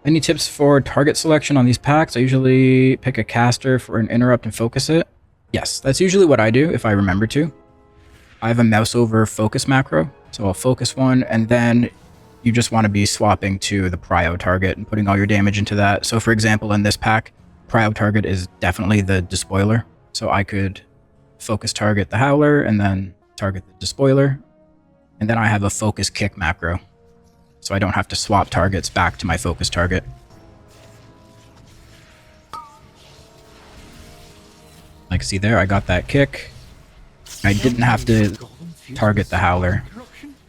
Any tips for target selection on these packs? I usually pick a caster for an interrupt and focus it. Yes, that's usually what I do if I remember to. I have a MOUSEOVER focus macro, so I'll focus one, and then you just want to be swapping to the prio target and putting all your damage into that. So for example, in this pack, prio target is definitely the despoiler. So I could focus target the Howler and then target the despoiler. And then I have a focus kick macro. So I don't have to swap targets back to my focus target. Like, see there, I got that kick. I didn't have to target the Howler.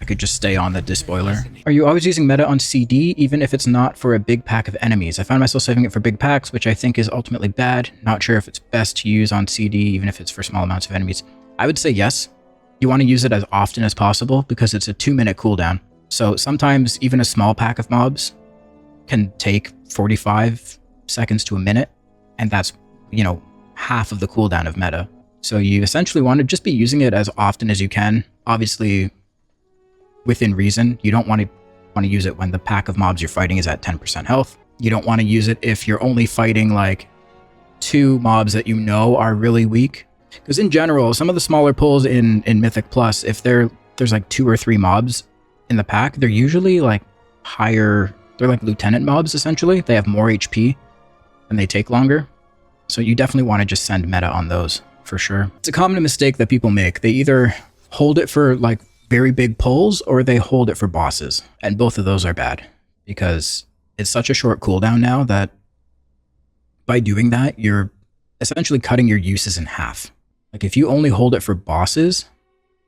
I could just stay on the despoiler. Are you always using meta on CD, even if it's not for a big pack of enemies? I find myself saving it for big packs, which I think is ultimately bad. Not sure if it's best to use on CD, even if it's for small amounts of enemies. I would say yes. You want to use it as often as possible because it's a 2-minute cooldown. So sometimes even a small pack of mobs can take 45 seconds to a minute, and that's, you know, half of the cooldown of meta. So you essentially want to just be using it as often as you can. Obviously, within reason. You don't want to use it when the pack of mobs you're fighting is at 10% health. You don't want to use it if you're only fighting like 2 mobs that you know are really weak. Because in general, some of the smaller pulls in Mythic Plus, if there's like 2 or 3 mobs in the pack, they're usually like higher. They're like lieutenant mobs, essentially. They have more HP and they take longer. So you definitely want to just send meta on those for sure. It's a common mistake that people make. They either hold it for like very big pulls or they hold it for bosses. And both of those are bad because it's such a short cooldown now that by doing that, you're essentially cutting your uses in half. Like if you only hold it for bosses,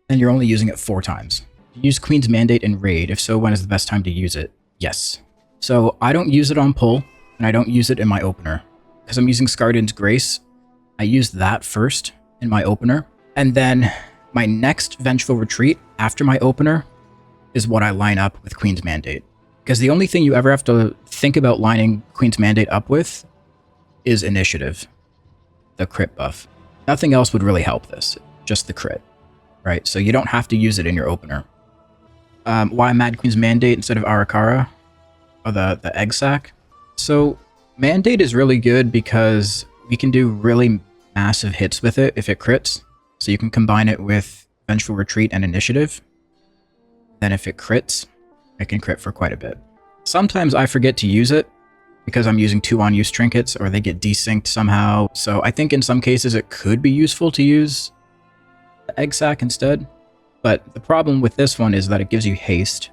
then you're only using it 4 times. You use Queen's Mandate in Raid. If so, when is the best time to use it? Yes. So I don't use it on pull and I don't use it in my opener because I'm using Skarden's Grace. I use that first in my opener, and then my next Vengeful Retreat after my opener is what I line up with Queen's Mandate. Because the only thing you ever have to think about lining Queen's Mandate up with is initiative, the crit buff. Nothing else would really help this, just the crit, right? So you don't have to use it in your opener. Why I'm at Queen's Mandate instead of Weakaura, or the Egg Sack? So Mandate is really good because we can do really massive hits with it if it crits. So you can combine it with Vengeful Retreat and Initiative. Then if it crits, it can crit for quite a bit. Sometimes I forget to use it because I'm using 2 on-use trinkets or they get desynced somehow. So I think in some cases it could be useful to use the Egg Sack instead. But the problem with this one is that it gives you haste,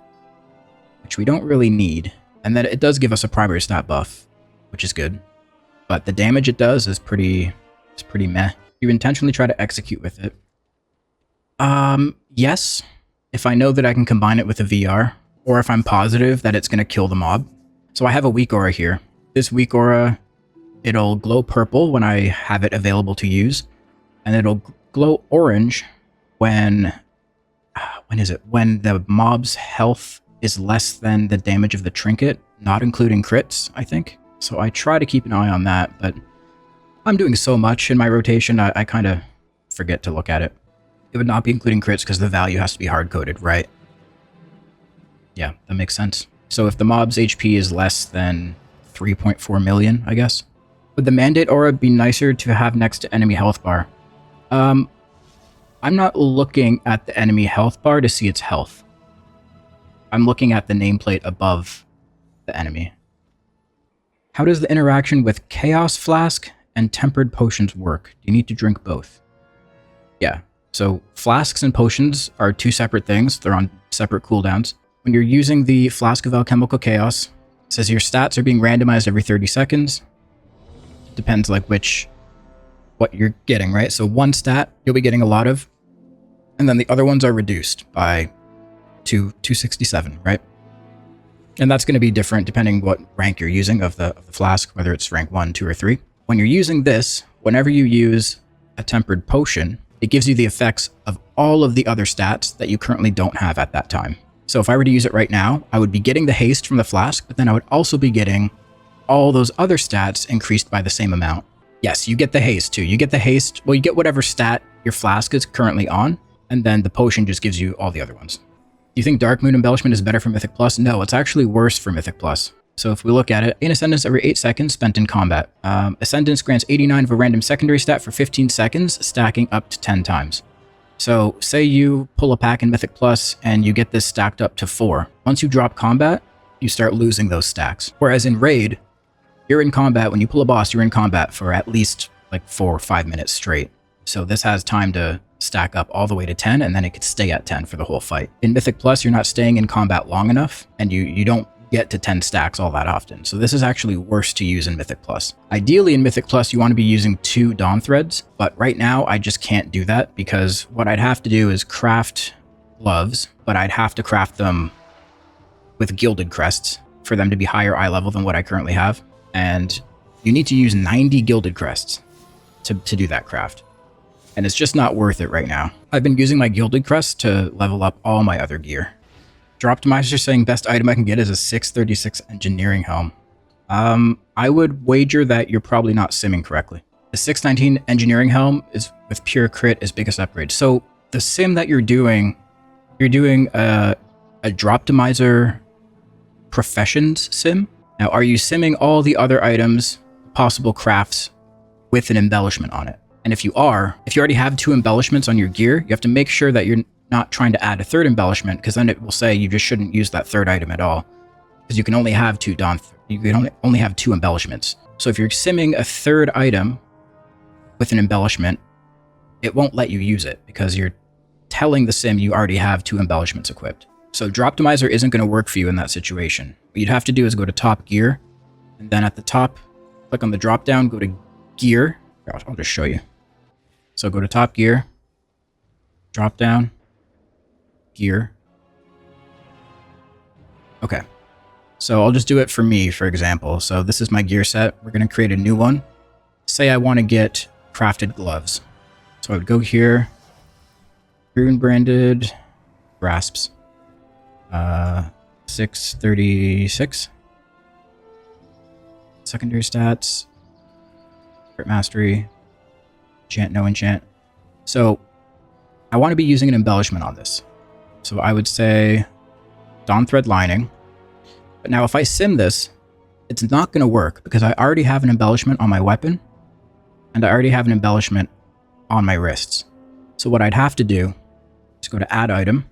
which we don't really need. And then it does give us a primary stat buff, which is good. But the damage it does is pretty meh. You intentionally try to execute with it. Yes, if I know that I can combine it with a VR, or if I'm positive that it's going to kill the mob. So I have a Weakaura here. This Weakaura, it'll glow purple when I have it available to use, and it'll glow orange when the mob's health is less than the damage of the trinket, not including crits, I think. So I try to keep an eye on that, but I'm doing so much in my rotation, I kind of forget to look at it. It would not be including crits because the value has to be hard-coded, right? Yeah, that makes sense. So if the mob's HP is less than 3.4 million, I guess. Would the Mandate Aura be nicer to have next to enemy health bar? I'm not looking at the enemy health bar to see its health. I'm looking at the nameplate above the enemy. How does the interaction with Chaos Flask and Tempered Potions work? Do you need to drink both? Yeah, so Flasks and Potions are 2 separate things. They're on separate cooldowns. When you're using the Flask of Alchemical Chaos, it says your stats are being randomized every 30 seconds. Depends like what you're getting, right? So one stat you'll be getting a lot of, and then the other ones are reduced by 267, right? And that's going to be different depending what rank you're using of the flask, whether it's rank 1, 2, or 3. When you're using this, whenever you use a tempered potion, it gives you the effects of all of the other stats that you currently don't have at that time. So if I were to use it right now, I would be getting the haste from the flask, but then I would also be getting all those other stats increased by the same amount. Yes, you get the haste too. You get the haste, well, you get whatever stat your flask is currently on, and then the potion just gives you all the other ones. Do you think Dark Moon Embellishment is better for Mythic Plus? No, it's actually worse for Mythic Plus. So if we look at it, gain Ascendance every 8 seconds spent in combat. Ascendance grants 89 of a random secondary stat for 15 seconds, stacking up to 10 times. So say you pull a pack in Mythic Plus and you get this stacked up to 4. Once you drop combat, you start losing those stacks. Whereas in Raid, you're in combat, when you pull a boss, you're in combat for at least like 4 or 5 minutes straight. So this has time to stack up all the way to 10, and then it could stay at 10 for the whole fight. In Mythic Plus, you're not staying in combat long enough, and you don't get to 10 stacks all that often. So this is actually worse to use in Mythic Plus. Ideally in Mythic Plus, you want to be using 2 Dawn Threads, but right now I just can't do that because what I'd have to do is craft gloves, but I'd have to craft them with gilded crests for them to be higher eye level than what I currently have. And you need to use 90 gilded crests to do that craft. And it's just not worth it right now. I've been using my gilded crests to level up all my other gear. Droptimizer saying best item I can get is a 636 engineering helm. I would wager that you're probably not simming correctly. The 619 engineering helm is with pure crit is biggest upgrade. So the sim that you're doing a Droptimizer professions sim. Now, are you simming all the other items, possible crafts, with an embellishment on it? And if you already have 2 embellishments on your gear, you have to make sure that you're not trying to add a 3rd embellishment, because then it will say you just shouldn't use that 3rd item at all, because you can only have 2 only have 2 embellishments. So if you're simming a 3rd item with an embellishment, it won't let you use it because you're telling the sim you already have 2 embellishments equipped. So Droptimizer isn't going to work for you in that situation. What you'd have to do is go to top gear, and then at the top, click on the drop down, go to gear. I'll just show you. So go to top gear, drop down, gear. Okay. So I'll just do it for me, for example. So this is my gear set. We're going to create a new one. Say I want to get crafted gloves. So I would go here, rune branded grasps. 636. Secondary stats. Crit mastery. Enchant, no enchant. So I want to be using an embellishment on this. So I would say Dawn Thread lining. But now if I sim this, it's not going to work because I already have an embellishment on my weapon and I already have an embellishment on my wrists. So what I'd have to do is go to add item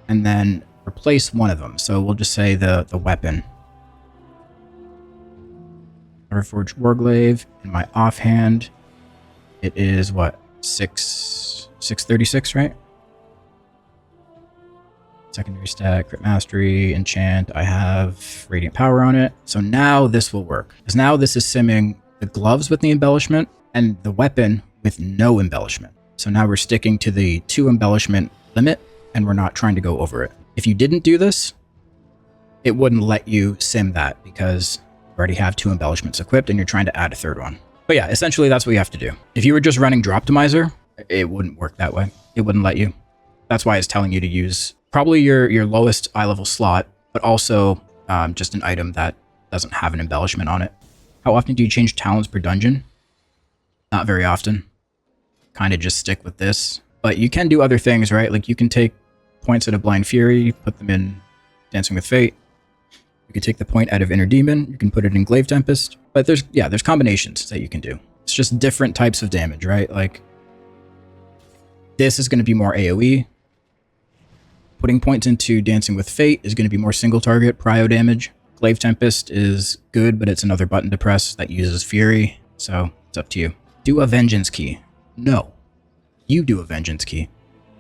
and then replace one of them. So we'll just say the weapon. Reforged Warglaive. In my offhand, it is what? 636, right? Secondary stat, crit mastery, enchant. I have radiant power on it. So now this will work. Because now this is simming the gloves with the embellishment and the weapon with no embellishment. So now we're sticking to the 2 embellishment limit and we're not trying to go over it. If you didn't do this, it wouldn't let you sim that because you already have 2 embellishments equipped and you're trying to add a 3rd one. But yeah, essentially that's what you have to do. If you were just running Droptimizer, it wouldn't work that way. It wouldn't let you. That's why it's telling you to use probably your lowest eye level slot, but also just an item that doesn't have an embellishment on it. How often do you change talents per dungeon? Not very often. Kind of just stick with this. But you can do other things, right? Like you can take points out of Blind Fury, put them in Dancing with Fate. You can take the point out of Inner Demon. You can put it in Glaive Tempest. But there's combinations that you can do. It's just different types of damage, right? Like this is going to be more AoE. Putting points into Dancing with Fate is going to be more single target prio damage. Glaive Tempest is good, but it's another button to press that uses Fury. So it's up to you. Do a Vengeance Key. No. You do a Vengeance Key.